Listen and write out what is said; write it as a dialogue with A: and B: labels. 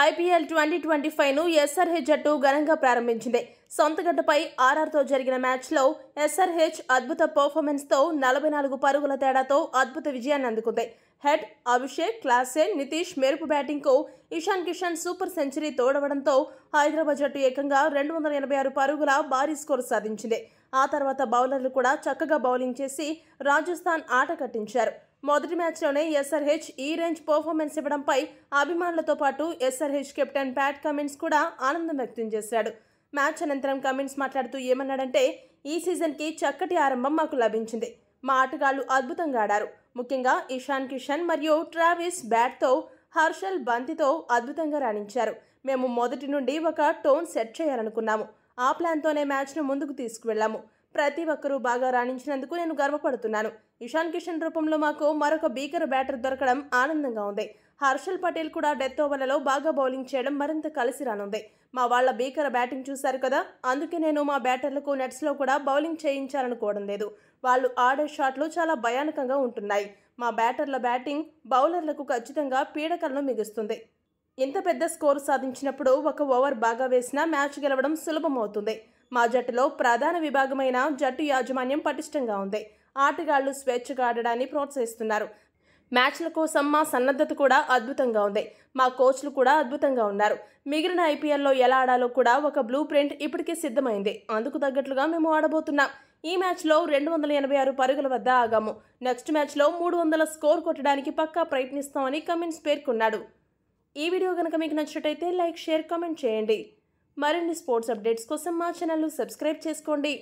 A: IPL 2025ను SRH జట్టు ఘనంగా ప్రారంభించింది. సొంతగడ్డపై ఆర్ఆర్తో జరిగిన మ్యాచ్లో ఎస్ఆర్హెచ్ అద్భుత పర్ఫార్మెన్స్తో 44 పరుగుల తేడాతో అద్భుత విజయాన్ని అందుకుంది. హెడ్ అభిషేక్, క్లాసే, నితీష్ మెరుపు బ్యాటింగ్కు ఇషాన్ కిషన్ సూపర్ సెంచరీ తోడవడంతో హైదరాబాద్ జట్టు ఏకంగా 286 పరుగుల భారీ స్కోరు సాధించింది. ఆ తర్వాత బౌలర్లు కూడా చక్కగా బౌలింగ్ చేసి రాజస్థాన్ ఆట కట్టించారు. మొదటి మ్యాచ్లోనే ఎస్ఆర్హెచ్ ఈ రేంజ్ పర్ఫార్మెన్స్ ఇవ్వడంపై అభిమానులతో పాటు ఎస్ఆర్హెచ్ కెప్టెన్ ప్యాట్ కమిన్స్ కూడా ఆనందం వ్యక్తం చేశాడు. మ్యాచ్ అనంతరం కమిన్స్ మాట్లాడుతూ ఏమన్నాడంటే, ఈ సీజన్కి చక్కటి ఆరంభం మాకు లభించింది. మా ఆటగాళ్లు అద్భుతంగా ఆడారు. ముఖ్యంగా ఇషాన్ కిషన్ మరియు ట్రావిస్ బ్యాట్తో, హర్షల్ బంతితో అద్భుతంగా రాణించారు. మేము మొదటి నుండి ఒక టోన్ సెట్ చేయాలనుకున్నాము. ఆ ప్లాన్తోనే మ్యాచ్ను ముందుకు తీసుకువెళ్లాము. ప్రతి ఒక్కరూ బాగా రాణించినందుకు నేను గర్వపడుతున్నాను. ఇషాన్ కిషన్ రూపంలో మాకు మరొక భీకర బ్యాటర్ దొరకడం ఆనందంగా ఉంది. హర్షల్ పటేల్ కూడా డెత్ ఓవర్లలో బాగా బౌలింగ్ చేయడం మరింత కలిసి రానుంది. మా వాళ్ల భీకర బ్యాటింగ్ చూశారు కదా, అందుకే నేను మా బ్యాటర్లకు నెట్స్లో కూడా బౌలింగ్ చేయించాలనుకోవడం లేదు. వాళ్ళు ఆడే షాట్లు చాలా భయానకంగా ఉంటున్నాయి. మా బ్యాటర్ల బ్యాటింగ్ బౌలర్లకు ఖచ్చితంగా పీడకలను మిగుస్తుంది. ఇంత పెద్ద స్కోరు సాధించినప్పుడు ఒక ఓవర్ బాగా వేసినా మ్యాచ్ గెలవడం సులభమవుతుంది. మా జట్టులో ప్రధాన విభాగమైన జట్టు యాజమాన్యం పటిష్టంగా ఉంది. ఆటగాళ్లు స్వేచ్ఛగా ఆడడాన్ని ప్రోత్సహిస్తున్నారు. మ్యాచ్ల కోసం మా సన్నద్ధత కూడా అద్భుతంగా ఉంది. మా కోచ్లు కూడా అద్భుతంగా ఉన్నారు. మిగిలిన ఐపీఎల్లో ఎలా ఆడాలో కూడా ఒక బ్లూ ప్రింట్ ఇప్పటికే సిద్ధమైంది. అందుకు తగ్గట్లుగా మేము ఆడబోతున్నాం. ఈ మ్యాచ్లో 286 పరుగుల వద్ద ఆగాము. నెక్స్ట్ మ్యాచ్లో 300 స్కోర్ కొట్టడానికి పక్కా ప్రయత్నిస్తామని కమిన్స్ పేర్కొన్నాడు. ఈ వీడియో కనుక మీకు నచ్చినట్టయితే లైక్, షేర్, కామెంట్ చేయండి. మరిన్ని స్పోర్ట్స్ అప్డేట్స్ కోసం మా ఛానల్ను సబ్స్క్రైబ్ చేసుకోండి.